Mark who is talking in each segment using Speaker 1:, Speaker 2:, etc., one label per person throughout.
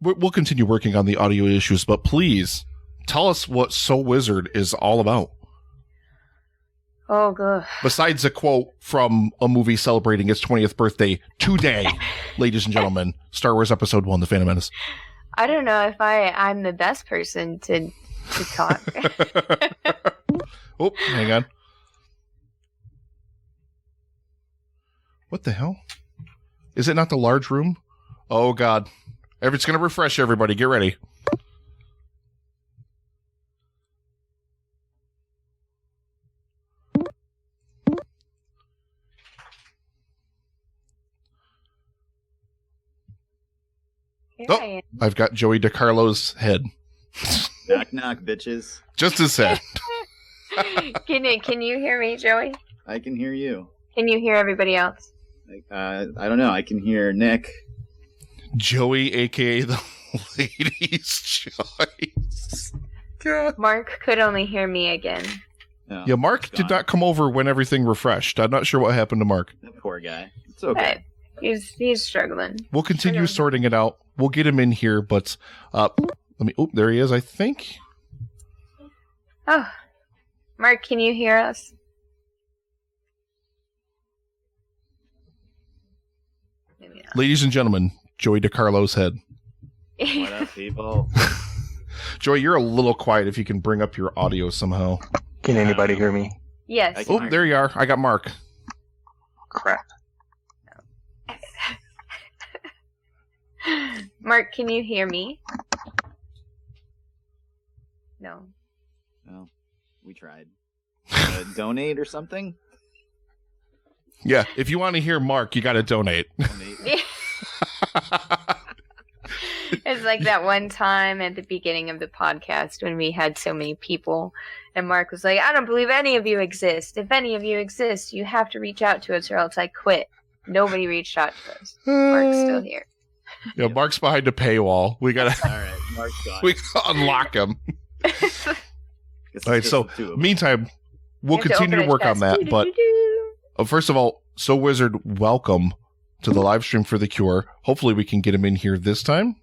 Speaker 1: we'll continue working on the audio issues, but please tell us what So Wizard is all about.
Speaker 2: Oh, good.
Speaker 1: Besides a quote from a movie celebrating its 20th birthday today, ladies and gentlemen, Star Wars Episode 1, The Phantom Menace.
Speaker 2: I don't know if I'm the best person to talk.
Speaker 1: Oh, hang on. What the hell? Is it not the large room? Oh, God. It's going to refresh, everybody. Get ready. Oh, I've got Joey DiCarlo's head.
Speaker 3: Knock, knock, bitches.
Speaker 1: Just his head.
Speaker 2: Can you hear me, Joey?
Speaker 3: I can hear you.
Speaker 2: Can you hear everybody else?
Speaker 3: I don't know. I can hear Nick.
Speaker 1: Joey, a.k.a. the ladies' choice. God.
Speaker 2: Mark could only hear me again.
Speaker 3: No,
Speaker 1: Yeah, Mark did not come over when everything refreshed. I'm not sure what happened to Mark.
Speaker 3: That poor guy. It's okay.
Speaker 2: But he's struggling.
Speaker 1: We'll continue sorting it out. We'll get him in here, but let me. Oh, there he is, I think.
Speaker 2: Oh, Mark, can you hear us? Maybe not.
Speaker 1: Ladies and gentlemen, Joey DiCarlo's head.
Speaker 3: What up, people?
Speaker 1: Joey, you're a little quiet if you can bring up your audio somehow.
Speaker 4: Can anybody hear me?
Speaker 2: Yes.
Speaker 1: Oh, there you are. I got Mark.
Speaker 4: Crap.
Speaker 2: Mark, can you hear me? No.
Speaker 3: No, we tried. Donate or something?
Speaker 1: Yeah, if you want to hear Mark, you got to donate.
Speaker 2: It's like that one time at the beginning of the podcast when we had so many people and Mark was like, I don't believe any of you exist. If any of you exist, you have to reach out to us or else I quit. Nobody reached out to us. Mark's still here.
Speaker 1: Yeah, Mark's behind a paywall. We got to
Speaker 3: All right, Mark's gone.
Speaker 1: we gotta unlock him. All right, so meantime, we'll continue to work on that. But first of all, So Wizard, welcome to the live stream for The Cure. Hopefully we can get him in here this time.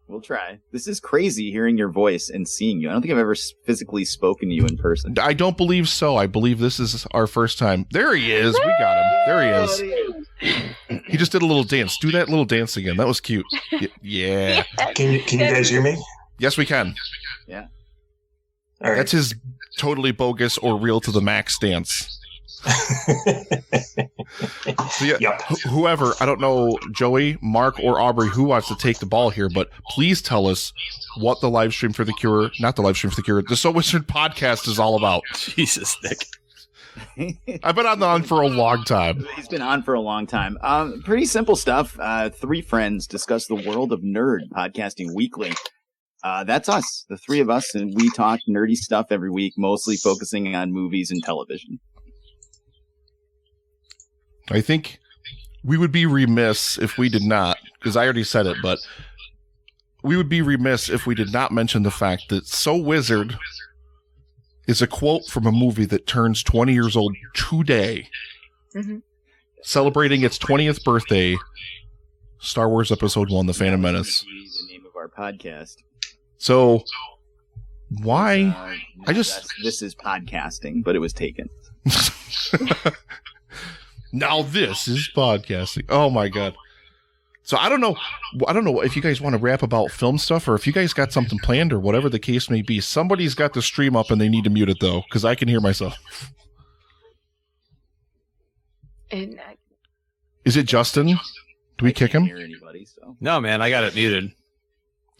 Speaker 3: We'll try. This is crazy hearing your voice and seeing you. I don't think I've ever physically spoken to you in person.
Speaker 1: I don't believe so. I believe this is our first time. There he is. We got him. There he is. He just did a little dance. Do that little dance again. That was cute. Yeah.
Speaker 4: Can you guys hear me?
Speaker 1: Yes, we can.
Speaker 3: Yeah.
Speaker 4: All right.
Speaker 1: That's his totally bogus or real to the max dance. So yeah,
Speaker 4: Yep.
Speaker 1: whoever, I don't know, Joey, Mark, or Aubrey, who wants to take the ball here, but please tell us what the live stream for The Cure, not the live stream for The Cure, the So Wizard podcast is all about.
Speaker 5: Jesus, Nick.
Speaker 1: I've been on for a long time.
Speaker 3: He's been on for a long time. Pretty simple stuff. Three friends discuss the world of nerd, podcasting weekly. That's us, the three of us, and we talk nerdy stuff every week, mostly focusing on movies and television.
Speaker 1: I think we would be remiss if we did not, because I already said it, but we would be remiss if we did not mention the fact that So Wizard is a quote from a movie that turns 20 years old today, celebrating its 20th birthday, Star Wars Episode 1, The Phantom Menace.
Speaker 3: The name of our podcast.
Speaker 1: So, why?
Speaker 3: This is podcasting, but it was taken.
Speaker 1: Now this is podcasting. Oh my god. So I don't know if you guys want to rap about film stuff or if you guys got something planned or whatever the case may be. Somebody's got the stream up and they need to mute it though, because I can hear myself. Is it Justin? Do we kick him?
Speaker 3: Hear anybody, so.
Speaker 5: No, man, I got it muted.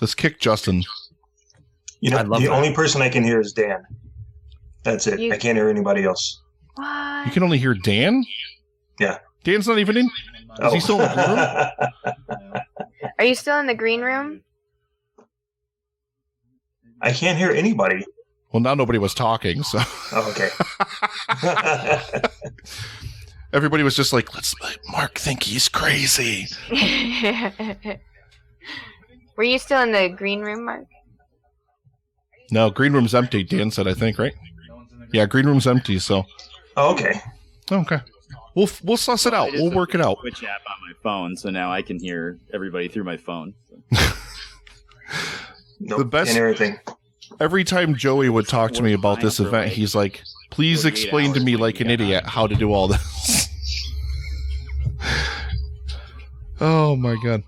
Speaker 1: Let's kick Justin.
Speaker 4: You know, the only person I can hear is Dan. That's it.
Speaker 2: You-
Speaker 4: I can't hear anybody else.
Speaker 2: What?
Speaker 1: You can only hear Dan?
Speaker 4: Yeah.
Speaker 1: Dan's not even in? Is he still in the room?
Speaker 2: Are you still in the green room?
Speaker 4: I can't hear anybody.
Speaker 1: Well, now nobody was talking, so.
Speaker 4: Oh, okay.
Speaker 1: Everybody was just like, let's make Mark think he's crazy.
Speaker 2: Were you still in the green room, Mark?
Speaker 1: No, green room's empty, Dan said, I think, right? Yeah, green room's empty, so.
Speaker 4: Oh, okay.
Speaker 1: Okay. We'll suss it out. We'll work it out.
Speaker 3: Twitch app on my phone, so now I can hear everybody through my phone.
Speaker 4: Nope.
Speaker 1: The best-
Speaker 4: And everything.
Speaker 1: Every time Joey would talk to me about this event, he's like, please explain to me like an idiot how to do all this. Oh my god.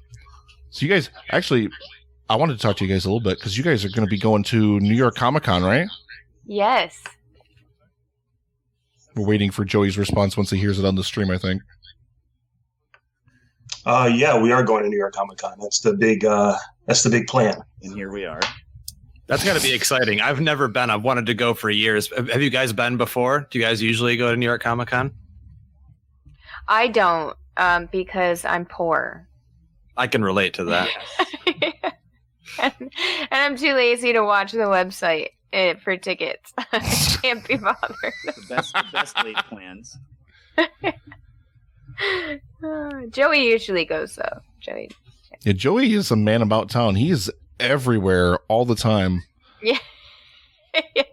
Speaker 1: So you guys, actually, I wanted to talk to you guys a little bit because you guys are going to be going to New York Comic Con, right?
Speaker 2: Yes.
Speaker 1: We're waiting for Joey's response once he hears it on the stream, I think.
Speaker 4: Yeah, we are going to New York Comic Con. That's the big plan.
Speaker 3: And here we are.
Speaker 5: That's got to be exciting. I've never been. I've wanted to go for years. Have you guys been before? Do you guys usually go to New York Comic Con?
Speaker 2: I don't, because I'm poor.
Speaker 5: I can relate to that.
Speaker 2: and I'm too lazy to watch the website for tickets. I can't be bothered.
Speaker 3: The best laid plans.
Speaker 2: Joey usually goes, though. Joey.
Speaker 1: Yeah, Joey is a man about town. He is everywhere all the time.
Speaker 2: Yeah. Yes.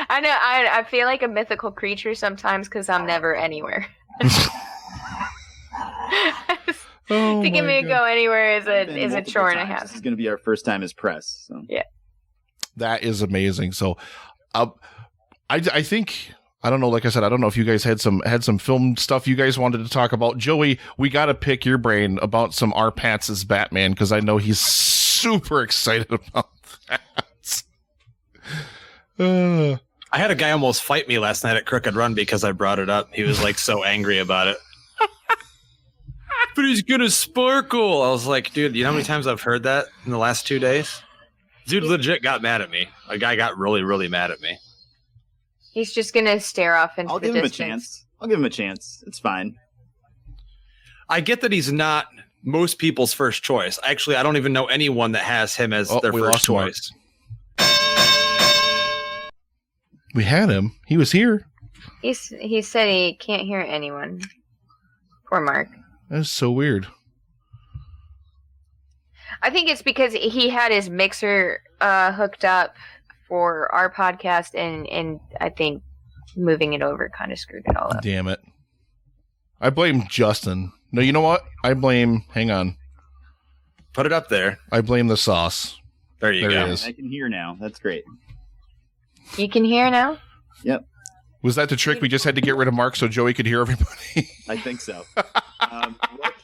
Speaker 2: I know. I feel like a mythical creature sometimes because I'm never anywhere.
Speaker 1: Oh
Speaker 2: to get
Speaker 1: my
Speaker 2: me to
Speaker 1: God.
Speaker 2: go anywhere is a
Speaker 3: Multiple
Speaker 2: chore and a
Speaker 3: times.
Speaker 2: half.
Speaker 3: This is going to be our first time as press. So.
Speaker 2: Yeah.
Speaker 1: That is amazing. So, I think, I don't know. Like I said, I don't know if you guys had some film stuff you guys wanted to talk about. Joey, we got to pick your brain about some R. Patz's Batman because I know he's super excited about that.
Speaker 5: I had a guy almost fight me last night at Crooked Run because I brought it up. He was like so angry about it. But he's gonna sparkle. I was like, dude, you know how many times I've heard that in the last 2 days? Dude legit got mad at me. A guy got really, really mad at me.
Speaker 2: He's just gonna stare off into
Speaker 3: I'll
Speaker 2: the
Speaker 3: give him a
Speaker 2: distance.
Speaker 3: chance. I'll give him a chance. It's fine.
Speaker 5: I get that he's not most people's first choice. Actually, I don't even know anyone that has him as their
Speaker 1: we
Speaker 5: first
Speaker 1: lost Mark.
Speaker 5: choice.
Speaker 1: We had him. He was here.
Speaker 2: He said he can't hear anyone. Poor Mark.
Speaker 1: That's so weird.
Speaker 2: I think it's because he had his mixer hooked up for our podcast, and I think moving it over kind of screwed it all up.
Speaker 1: Damn it. I blame Justin. No, you know what? Hang on.
Speaker 5: Put it up there.
Speaker 1: I blame the sauce.
Speaker 5: There you
Speaker 1: There
Speaker 5: go.
Speaker 1: it is.
Speaker 3: I can hear now. That's great.
Speaker 2: You can hear now?
Speaker 3: Yep.
Speaker 1: Was that the trick? We just had to get rid of Mark so Joey could hear everybody?
Speaker 3: I think so.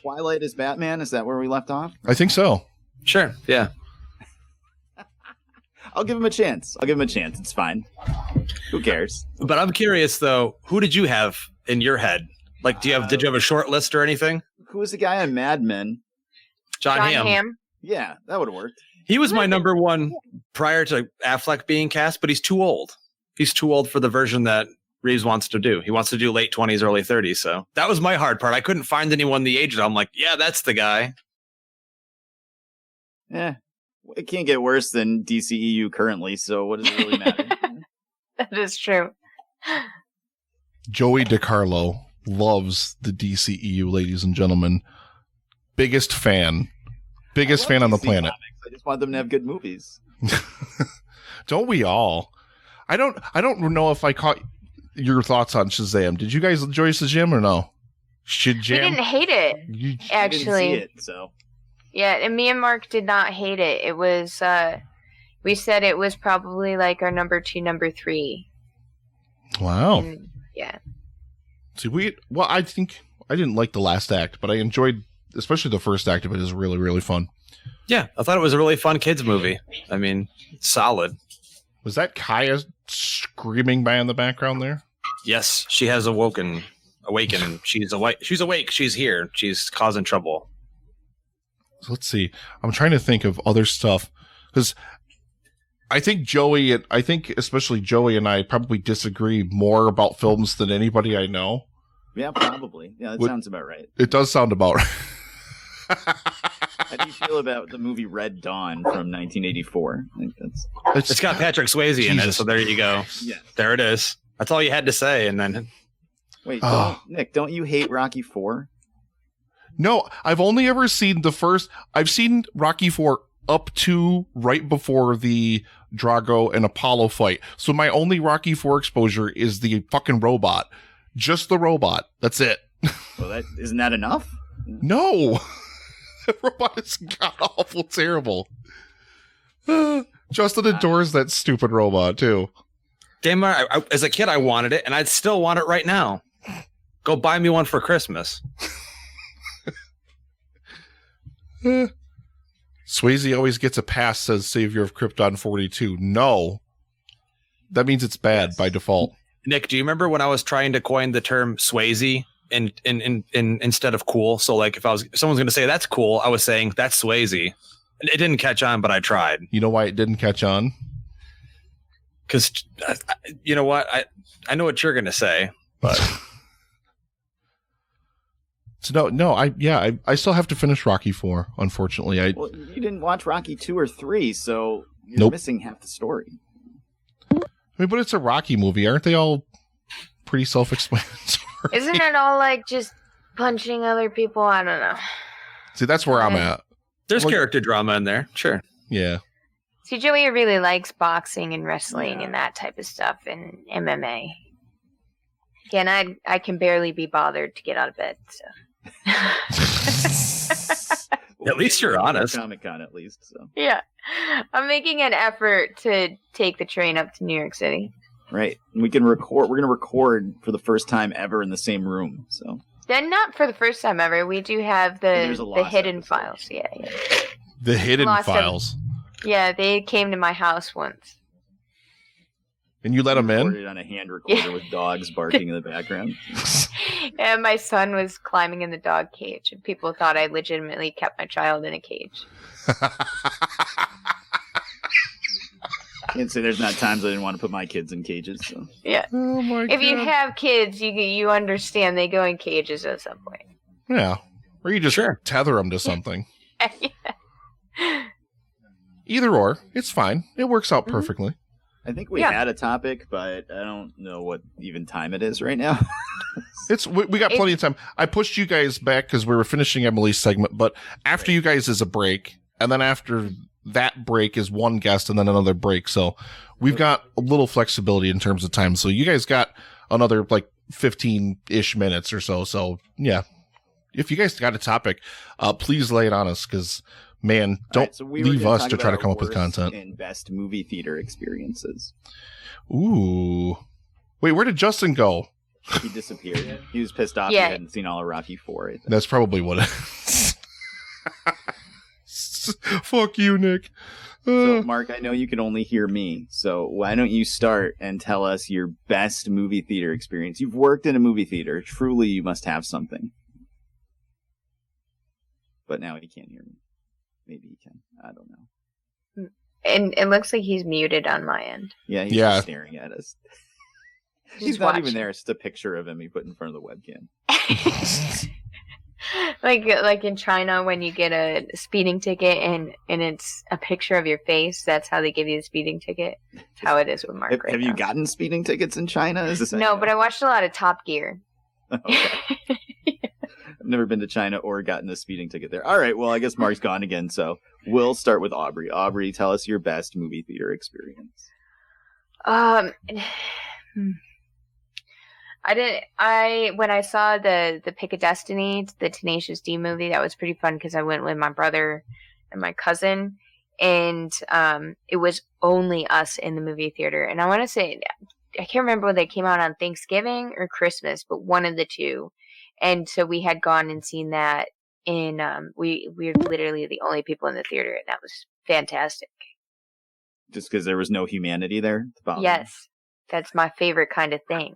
Speaker 3: Twilight is Batman. Is that where we left off?
Speaker 1: I think so.
Speaker 5: Sure. Yeah.
Speaker 3: I'll give him a chance. It's fine. Who cares?
Speaker 5: But I'm curious though, who did you have in your head? Like, did you have a short list or anything?
Speaker 3: Who was the guy on Mad Men?
Speaker 5: John Hamm.
Speaker 3: Yeah, that would have worked.
Speaker 5: He was my number one prior to Affleck being cast, but he's too old. He's too old for the version that Reeves wants to do. He wants to do late 20s, early 30s. So that was my hard part. I couldn't find anyone the age that I'm like, yeah, that's the guy.
Speaker 3: Yeah. It can't get worse than DCEU currently, so what does it really matter?
Speaker 2: That is true.
Speaker 1: Joey DiCarlo loves the DCEU, ladies and gentlemen. Biggest fan. Biggest fan on the
Speaker 3: DC
Speaker 1: planet.
Speaker 3: Comics. I just want them to have good movies.
Speaker 1: Don't we all? I don't know if I caught your thoughts on Shazam. Did you guys enjoy Shazam or no?
Speaker 2: We didn't hate it,
Speaker 3: I
Speaker 2: actually.
Speaker 3: didn't see it, so.
Speaker 2: Yeah, and me and Mark did not hate it. It was, we said it was probably like our number 2, number 3.
Speaker 1: Wow.
Speaker 2: And, yeah.
Speaker 1: See, I think I didn't like the last act, but I enjoyed, especially the first act of it is really, really fun.
Speaker 5: Yeah, I thought it was a really fun kids movie. I mean, solid.
Speaker 1: Was that Kaya screaming by in the background there?
Speaker 5: Yes, she has awakened. She's awake. She's here. She's causing trouble.
Speaker 1: So let's see. I'm trying to think of other stuff because I think especially Joey and I probably disagree more about films than anybody I know.
Speaker 3: Yeah, probably. Yeah, that sounds about right.
Speaker 1: It does sound about right.
Speaker 3: How do you feel about the movie Red Dawn from 1984? I think
Speaker 5: It's got Patrick Swayze in it,
Speaker 1: Jesus.
Speaker 5: so there you go.
Speaker 3: Yeah.
Speaker 5: There it is. That's all you had to say, and then
Speaker 3: Wait,
Speaker 1: Oh.
Speaker 3: Nick, don't you hate Rocky 4?
Speaker 1: No, I've only ever seen the first. I've seen Rocky 4 up to right before the Drago and Apollo fight. So my only Rocky 4 exposure is the fucking robot. Just the robot. That's it.
Speaker 3: Well, isn't that enough?
Speaker 1: No. The robot is god awful terrible. Justin adores that stupid robot too.
Speaker 5: Damn, as a kid, I wanted it, and I'd still want it right now. Go buy me one for Christmas.
Speaker 1: Swayze always gets a pass, says Savior of Krypton 42. No. That means it's bad by default.
Speaker 5: Nick, do you remember when I was trying to coin the term Swayze in instead of cool? So like if someone's going to say that's cool, I was saying that's Swayze. It didn't catch on, but I tried.
Speaker 1: You know why it didn't catch on?
Speaker 5: Because you know what? I know what you're going to say, but
Speaker 1: so I still have to finish Rocky 4, unfortunately.
Speaker 3: Well, you didn't watch Rocky 2 or 3, so you're missing half the story.
Speaker 1: I mean, but it's a Rocky movie. Aren't they all pretty self-explanatory?
Speaker 2: Isn't it all like just punching other people? I don't know.
Speaker 1: See, that's where I'm at.
Speaker 5: There's character drama in there. Sure.
Speaker 1: Yeah.
Speaker 2: See, Joey really likes boxing and wrestling and that type of stuff and MMA. Again, I can barely be bothered to get out of bed, so.
Speaker 5: At least you're honest.
Speaker 3: Comic-Con, at least. So.
Speaker 2: Yeah. I'm making an effort to take the train up to New York City.
Speaker 3: Right. We can record. We're going to record for the first time ever in the same room. So.
Speaker 2: Then not for the first time ever. We do have the hidden
Speaker 3: episode.
Speaker 2: files. Yeah.
Speaker 1: The hidden
Speaker 2: Lost
Speaker 1: files.
Speaker 2: Yeah, they came to my house once.
Speaker 1: And you let them in?
Speaker 3: Recorded on a hand recorder with dogs barking in the background.
Speaker 2: And my son was climbing in the dog cage, and people thought I legitimately kept my child in a cage.
Speaker 3: Can't say there's not times I didn't want to put my kids in cages. So.
Speaker 2: Yeah.
Speaker 1: Oh my God.
Speaker 2: If you have kids, you understand they go in cages at some point.
Speaker 1: Yeah. Or you just tether them to something.
Speaker 2: Yeah.
Speaker 1: Either or. It's fine. It works out perfectly.
Speaker 3: I think we had a topic, but I don't know what even time it is right now.
Speaker 1: We got plenty of time. I pushed you guys back because we were finishing Emily's segment, but after you guys is a break, and then after that break is one guest and then another break. So we've got a little flexibility in terms of time. So you guys got another like 15-ish minutes or so. So yeah, if you guys got a topic, please lay it on us because, man, don't leave us to try to come up with content.
Speaker 3: And best movie theater experiences.
Speaker 1: Ooh. Wait, where did Justin go?
Speaker 3: He disappeared. He was pissed off he hadn't seen all of Rocky 4.
Speaker 1: That's probably what it is. Fuck you, Nick.
Speaker 3: So, Mark, I know you can only hear me, so why don't you start and tell us your best movie theater experience? You've worked in a movie theater. Truly, you must have something. But now he can't hear me. Maybe he can. I don't know.
Speaker 2: And it looks like he's muted on my end.
Speaker 3: Yeah, he's just staring at us. He's not even there. It's just a picture of him he put in front of the webcam.
Speaker 2: like in China when you get a speeding ticket and it's a picture of your face, that's how they give you the speeding ticket. That's how it is with Mark right now.
Speaker 3: Have you gotten speeding tickets in China?
Speaker 2: No, but I watched a lot of Top Gear.
Speaker 3: Okay. I've never been to China or gotten a speeding ticket there. All right, well, I guess Mark's gone again, so we'll start with Aubrey. Aubrey, tell us your best movie theater experience.
Speaker 2: When I saw the Pick of Destiny, the Tenacious D movie, that was pretty fun because I went with my brother and my cousin, and it was only us in the movie theater. And I want to say, I can't remember whether they came out on Thanksgiving or Christmas, but one of the two. And so we had gone and seen that in, we were literally the only people in the theater, and that was fantastic.
Speaker 3: Just because there was no humanity there?
Speaker 2: Yes. That's my favorite kind of thing.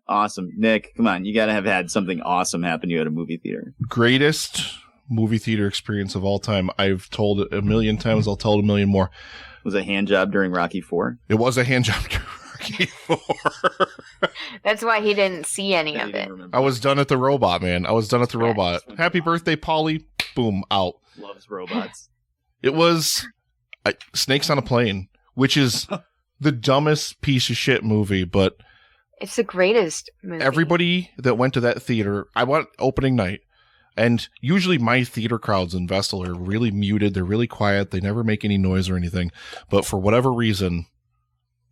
Speaker 3: Awesome. Nick, come on. You got to have had something awesome happen to you at a movie theater.
Speaker 1: Greatest movie theater experience of all time. I've told it a million times. I'll tell it a million more.
Speaker 3: Was a hand job during Rocky 4?
Speaker 1: It was a hand job during Rocky 4.
Speaker 2: That's why he didn't see any of it.
Speaker 1: I was done at the robot, man. I was done at the robot. Happy birthday, Polly. Boom, out.
Speaker 3: Loves robots.
Speaker 1: It was Snakes on a Plane, which is the dumbest piece of shit movie, but
Speaker 2: it's the greatest movie.
Speaker 1: Everybody that went to that theater, I went opening night, and usually my theater crowds in Vestal are really muted. They're really quiet. They never make any noise or anything. But for whatever reason,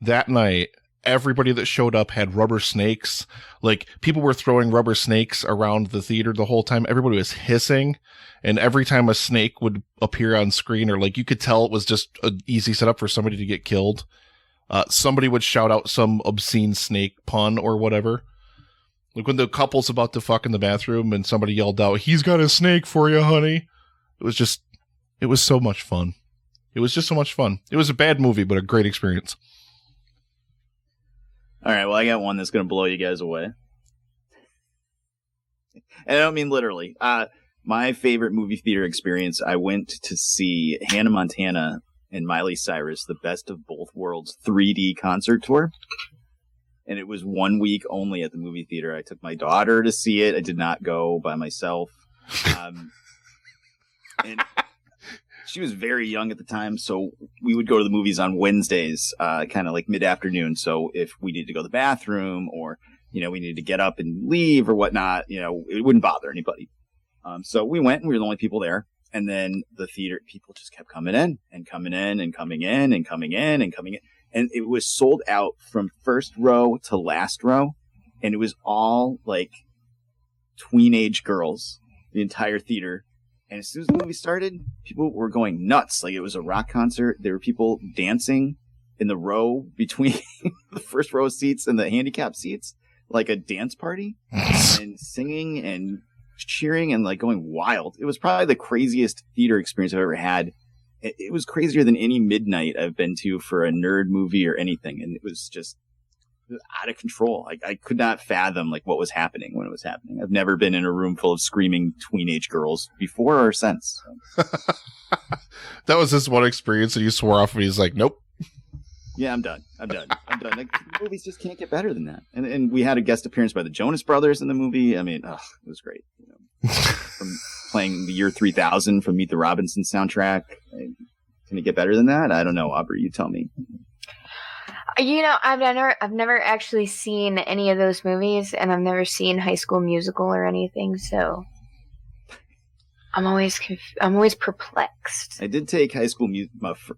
Speaker 1: that night, everybody that showed up had rubber snakes. Like, people were throwing rubber snakes around the theater the whole time. Everybody was hissing. And every time a snake would appear on screen, or like you could tell it was just an easy setup for somebody to get killed, somebody would shout out some obscene snake pun or whatever. Like when the couple's about to fuck in the bathroom and somebody yelled out, "He's got a snake for you, honey." It was so much fun. It was just so much fun. It was a bad movie, but a great experience.
Speaker 3: All right, well, I got one that's going to blow you guys away. And I don't mean literally. My favorite movie theater experience, I went to see Hannah Montana and Miley Cyrus, the Best of Both Worlds 3D concert tour. And it was 1 week only at the movie theater. I took my daughter to see it. I did not go by myself. And she was very young at the time, so we would go to the movies on Wednesdays, kind of like mid-afternoon. So if we needed to go to the bathroom or, we needed to get up and leave or whatnot, it wouldn't bother anybody. So we went and we were the only people there. And then the theater people just kept coming in and coming in and coming in and coming in and coming in. And it was sold out from first row to last row. And it was all like tween-age girls, the entire theater. And as soon as the movie started, people were going nuts. Like, it was a rock concert. There were people dancing in the row between the first row seats and the handicap seats, like a dance party, and singing and cheering and like going wild. It was probably the craziest theater experience I've ever had. It was crazier than any midnight I've been to for a nerd movie or anything. And it was just out of control. I could not fathom like what was happening when it was happening. I've never been in a room full of screaming tween-age girls before or since.
Speaker 1: That was this one experience and you swore off and he's like, nope.
Speaker 3: Yeah, I'm done. Like, movies just can't get better than that. And we had a guest appearance by the Jonas Brothers in the movie. I mean, it was great. From playing the year 3000 from Meet the Robinsons soundtrack. Can it get better than that? I don't know, Aubrey. You tell me.
Speaker 2: I've never actually seen any of those movies, and I've never seen High School Musical or anything, so I'm always perplexed.
Speaker 3: I did take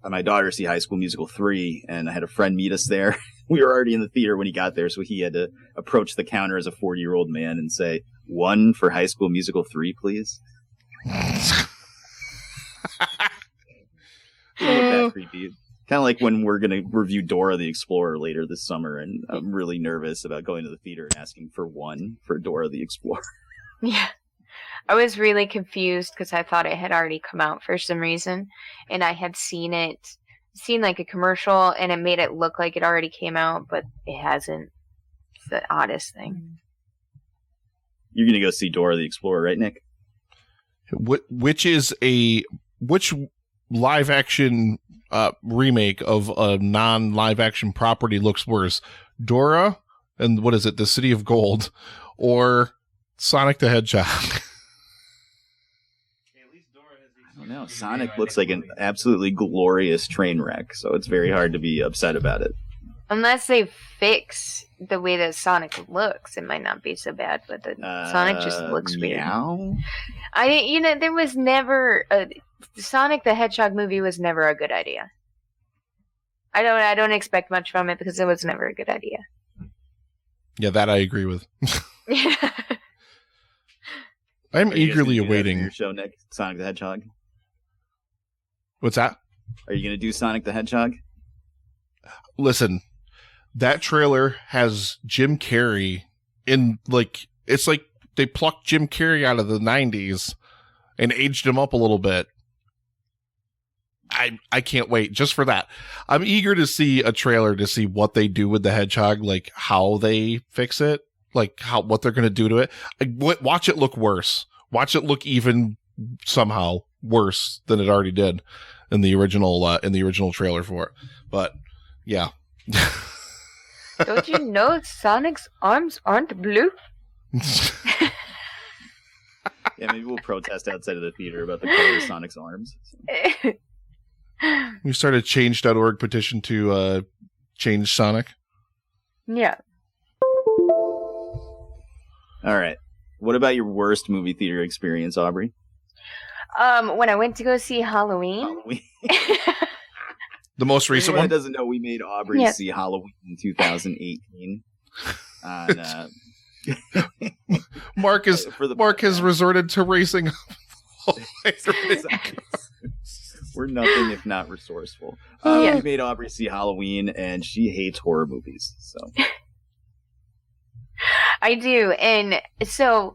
Speaker 3: my daughter see High School Musical 3, and I had a friend meet us there. We were already in the theater when he got there, so he had to approach the counter as a 40-year-old man and say, "1 for High School Musical 3, please." That creepy. Kind of like when we're going to review Dora the Explorer later this summer, and I'm really nervous about going to the theater and asking for 1 for Dora the Explorer.
Speaker 2: Yeah. I was really confused because I thought it had already come out for some reason, and I had seen like a commercial, and it made it look like it already came out, but it hasn't. It's the oddest thing.
Speaker 3: You're going to go see Dora the Explorer, right, Nick?
Speaker 1: Which live action remake of a non-live action property looks worse? Dora and what is it, the City of Gold, or Sonic the Hedgehog?
Speaker 3: I don't know. Sonic looks like an absolutely glorious train wreck, so it's very hard to be upset about it.
Speaker 2: Unless they fix the way that Sonic looks, it might not be so bad, but Sonic just looks weird. There was never Sonic the Hedgehog movie was never a good idea. I don't expect much from it because it was never a good idea.
Speaker 1: Yeah, that I agree with. I'm eagerly awaiting
Speaker 3: your show, Nick. Sonic the Hedgehog.
Speaker 1: What's that?
Speaker 3: Are you going to do Sonic the Hedgehog?
Speaker 1: Listen, that trailer has Jim Carrey in, like, it's like they plucked Jim Carrey out of the 90s and aged him up a little bit. I can't wait just for that. I'm eager to see a trailer to see what they do with the hedgehog, like how they fix it, like what they're going to do to it. Watch it look worse. Watch it look even somehow worse than it already did in the original trailer for it. But yeah.
Speaker 2: Don't you know Sonic's arms aren't blue?
Speaker 3: Yeah, maybe we'll protest outside of the theater about the color of Sonic's arms.
Speaker 1: We started a change.org petition to change Sonic.
Speaker 2: Yeah.
Speaker 3: All right. What about your worst movie theater experience, Aubrey?
Speaker 2: When I went to go see Halloween.
Speaker 1: The most recent
Speaker 3: Anyone
Speaker 1: one?
Speaker 3: that doesn't know, we made Aubrey see Halloween in 2018.
Speaker 1: Mark has resorted to racing.
Speaker 3: We're nothing if not resourceful. We made Aubrey see Halloween, and she hates horror movies. So
Speaker 2: I do, and so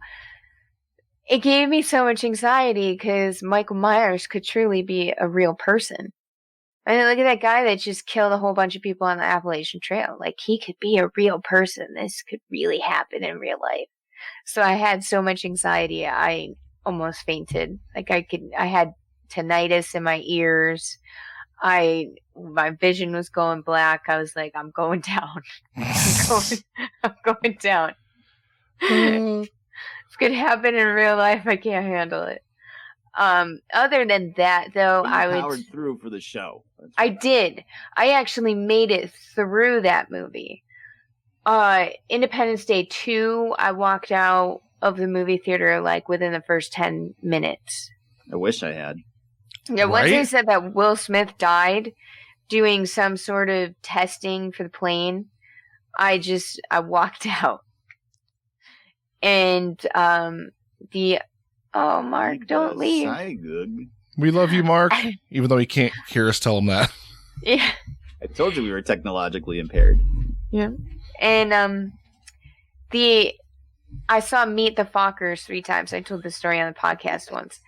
Speaker 2: it gave me so much anxiety because Michael Myers could truly be a real person. I mean, look at that guy that just killed a whole bunch of people on the Appalachian Trail. Like, he could be a real person. This could really happen in real life. So I had so much anxiety, I almost fainted. Like, I had tinnitus in my ears. My vision was going black. I was like, I'm going down. I'm going down. It's going to happen in real life. I can't handle it. Other than that, though, I
Speaker 3: powered through for the show.
Speaker 2: I did. I actually made it through that movie. Independence Day 2, I walked out of the movie theater like within the first 10 minutes.
Speaker 3: I wish I had.
Speaker 2: Yeah, once they said that Will Smith died doing some sort of testing for the plane, I walked out. And Mark, don't leave.
Speaker 1: We love you, Mark, even though he can't hear us tell him that.
Speaker 2: Yeah.
Speaker 3: I told you we were technologically impaired.
Speaker 2: Yeah. And I saw Meet the Fockers 3 times. I told the story on the podcast once.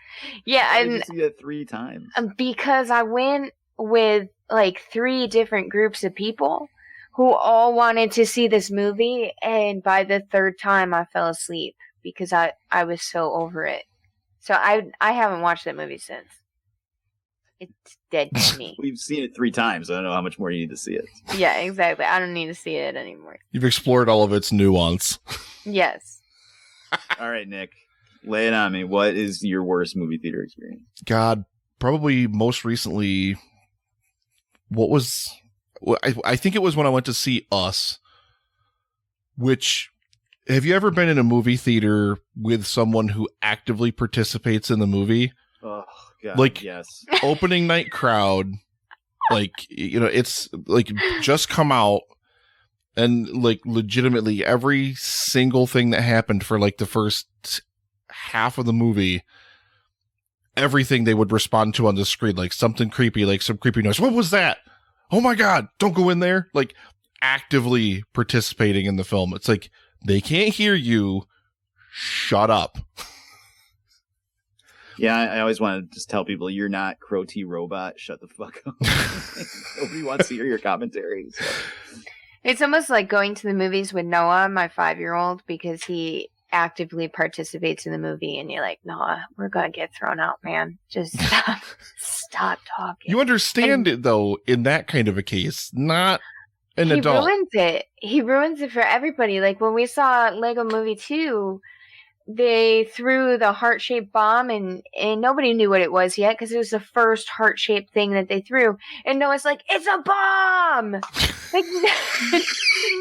Speaker 2: Yeah,
Speaker 3: I did see that 3 times.
Speaker 2: Because I went with like 3 different groups of people who all wanted to see this movie, and by the 3rd time I fell asleep because I was so over it. So I haven't watched that movie since. It's dead to me.
Speaker 3: We've seen it 3 times. I don't know how much more you need to see it.
Speaker 2: Yeah, exactly. I don't need to see it anymore.
Speaker 1: You've explored all of its nuance.
Speaker 2: Yes.
Speaker 3: All right, Nick. Lay it on me. What is your worst movie theater experience?
Speaker 1: God, probably most recently, I think it was when I went to see Us, which, have you ever been in a movie theater with someone who actively participates in the movie?
Speaker 3: Oh, God,
Speaker 1: like,
Speaker 3: yes.
Speaker 1: Opening night crowd, like, it's like just come out, and like legitimately every single thing that happened for like the first half of the movie, everything they would respond to on the screen, like something creepy, like some creepy noise. What was that? Oh my God, don't go in there. Like, actively participating in the film. It's like, they can't hear you. Shut up.
Speaker 3: Yeah, I always want to just tell people, you're not Crow T Robot. Shut the fuck up. Nobody wants to hear your commentary. So.
Speaker 2: It's almost like going to the movies with Noah, my 5-year-old, because he actively participates in the movie, and you're like, Noah, we're gonna get thrown out, man. Just stop talking.
Speaker 1: You understand it, though, in that kind of a case, not an adult.
Speaker 2: He ruins it for everybody. Like, when we saw Lego Movie 2, they threw the heart-shaped bomb, and nobody knew what it was yet, because it was the first heart-shaped thing that they threw. And Noah's like, it's a bomb! Like,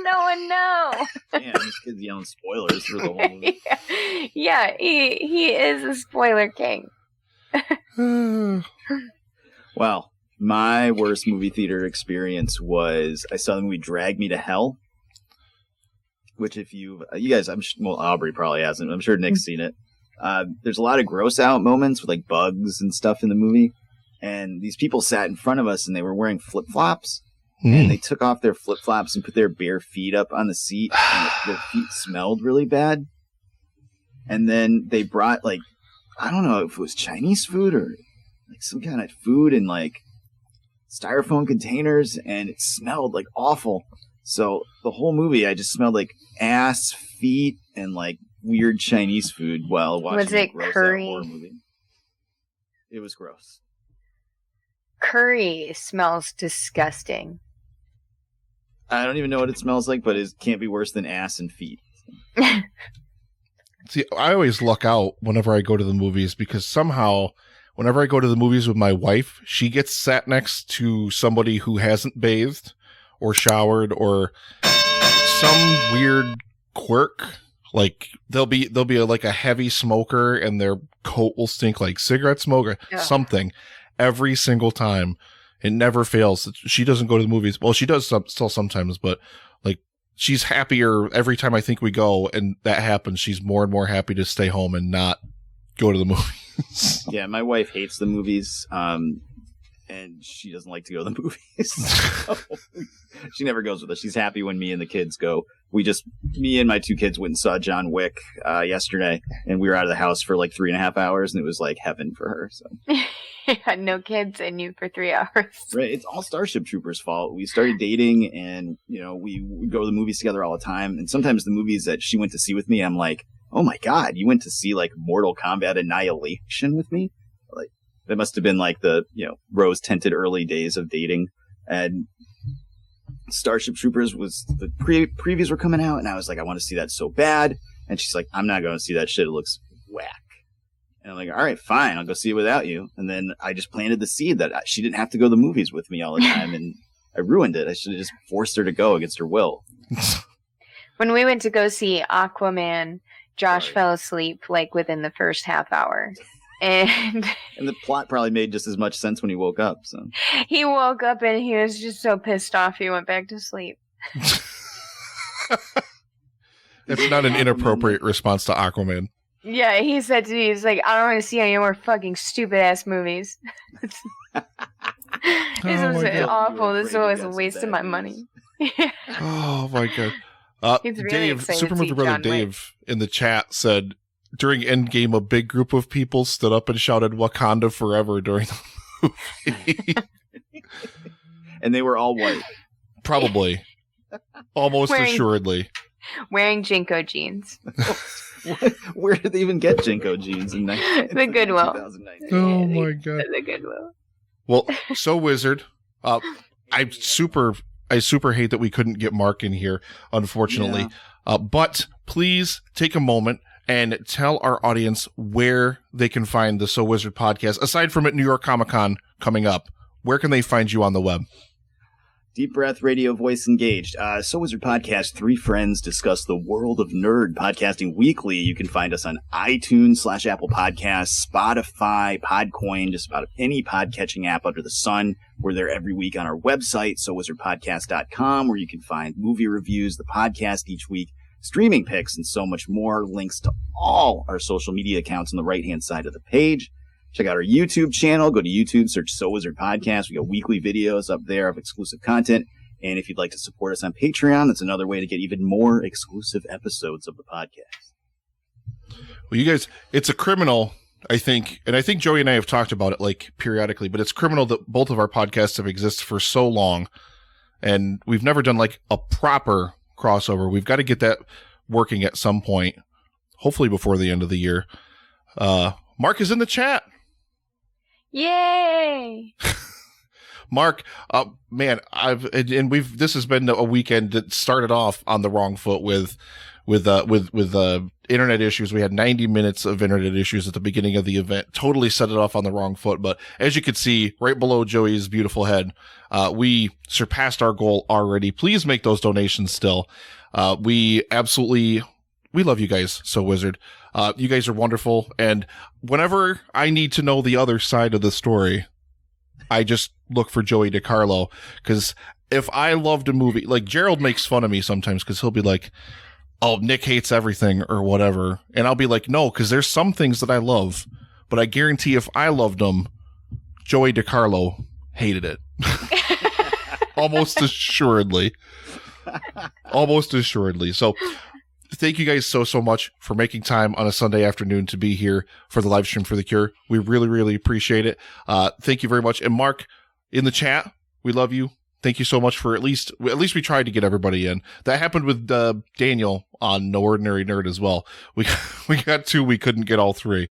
Speaker 2: no one know.
Speaker 3: Yeah, this kid's yelling spoilers for the whole movie.
Speaker 2: Yeah, he is a spoiler king.
Speaker 3: Well, my worst movie theater experience was, I saw the movie Drag Me to Hell, which if you guys, Aubrey probably hasn't. I'm sure Nick's seen it. There's a lot of gross out moments with like bugs and stuff in the movie. And these people sat in front of us and they were wearing flip-flops. And they took off their flip-flops and put their bare feet up on the seat. And their feet smelled really bad. And then they brought, like, I don't know if it was Chinese food or like some kind of food in like styrofoam containers. And it smelled like awful. So the whole movie, I just smelled like ass, feet, and like weird Chinese food while watching
Speaker 2: Was it
Speaker 3: a
Speaker 2: curry?
Speaker 3: horror movie. It was gross.
Speaker 2: Curry smells disgusting.
Speaker 3: I don't even know what it smells like, but it can't be worse than ass and feet.
Speaker 1: See, I always luck out whenever I go to the movies, because somehow, whenever I go to the movies with my wife, she gets sat next to somebody who hasn't bathed or showered or some weird quirk. Like, they'll be like a heavy smoker and their coat will stink like cigarette smoke or something every single time. It never fails. She doesn't go to the movies. Well, she does still sometimes, but like she's happier every time I think we go, and that happens. She's more and more happy to stay home and not go to the movies.
Speaker 3: Yeah, my wife hates the movies, and she doesn't like to go to the movies. So she never goes with us. She's happy when me and the kids go. Me and my 2 kids went and saw John Wick yesterday, and we were out of the house for like 3.5 hours, and it was like heaven for her. So
Speaker 2: no kids and you for 3 hours.
Speaker 3: Right, it's all Starship Troopers' fault. We started dating, and we go to the movies together all the time. And sometimes the movies that she went to see with me, I'm like, oh my god, you went to see like Mortal Kombat Annihilation with me? Like that must have been like the rose tinted early days of dating. And Starship Troopers was the previews were coming out, and I was like, I want to see that so bad. And she's like, I'm not going to see that shit. It looks whack. And I'm like, all right, fine, I'll go see it without you. And then I just planted the seed that she didn't have to go to the movies with me all the time, and I ruined it. I should have just forced her to go against her will.
Speaker 2: When we went to go see Aquaman, Josh fell asleep like within the first half hour. And
Speaker 3: the plot probably made just as much sense when he woke up. So
Speaker 2: he woke up and he was just so pissed off he went back to sleep.
Speaker 1: It's not an inappropriate response to Aquaman.
Speaker 2: Yeah, he said to me, he's like, I don't want to see any more fucking stupid ass movies. This was awful. This was a waste of my money.
Speaker 1: Oh my god.
Speaker 2: He's really
Speaker 1: Dave,
Speaker 2: excited
Speaker 1: Super
Speaker 2: to see
Speaker 1: Movie Brother
Speaker 2: John
Speaker 1: Dave in the chat said, during Endgame, a big group of people stood up and shouted Wakanda forever during the movie.
Speaker 3: And they were all white.
Speaker 1: Probably. Almost assuredly.
Speaker 2: Wearing Jinko jeans.
Speaker 3: Where did they even get Jinko jeans in
Speaker 2: the Goodwill?
Speaker 3: 2019?
Speaker 1: Oh my god.
Speaker 2: The Goodwill.
Speaker 1: Well, so Wizard, I super hate that we couldn't get Mark in here, unfortunately. Yeah. But please take a moment and tell our audience where they can find the So Wizard podcast. Aside from at New York Comic Con coming up, where can they find you on the web?
Speaker 3: Deep breath, radio, voice engaged. So Wizard Podcast, 3 friends discuss the world of nerd, podcasting weekly. You can find us on iTunes/Apple Podcasts, Spotify, Podcoin, just about any podcatching app under the sun. We're there every week on our website, sowizardpodcast.com, where you can find movie reviews, the podcast each week, streaming picks, and so much more. Links to all our social media accounts on the right-hand side of the page. Check out our YouTube channel. Go to YouTube, search So Wizard Podcast. We got weekly videos up there of exclusive content. And if you'd like to support us on Patreon, that's another way to get even more exclusive episodes of the podcast.
Speaker 1: Well, you guys, it's a criminal, I think, and I think Joey and I have talked about it like periodically, but it's criminal that both of our podcasts have existed for so long, and we've never done like a proper crossover. We've got to get that working at some point, hopefully before the end of the year. Mark is in the chat.
Speaker 2: Yay!
Speaker 1: Mark, man, this has been a weekend that started off on the wrong foot with internet issues. We had 90 minutes of internet issues at the beginning of the event. Totally set it off on the wrong foot. But as you can see, right below Joey's beautiful head, we surpassed our goal already. Please make those donations still. We love you guys, So Wizard. You guys are wonderful. And whenever I need to know the other side of the story, I just look for Joey DiCarlo. Because if I loved a movie, like Gerald makes fun of me sometimes because he'll be like, oh, Nick hates everything or whatever. And I'll be like, no, because there's some things that I love. But I guarantee if I loved them, Joey DiCarlo hated it. Almost assuredly. Almost assuredly. So thank you guys so much for making time on a Sunday afternoon to be here for the live stream for The Cure. We really, really appreciate it. Thank you very much. And Mark, in the chat, we love you. Thank you so much for at least we tried to get everybody in. That happened with Daniel on No Ordinary Nerd as well. We got 2, we couldn't get all 3.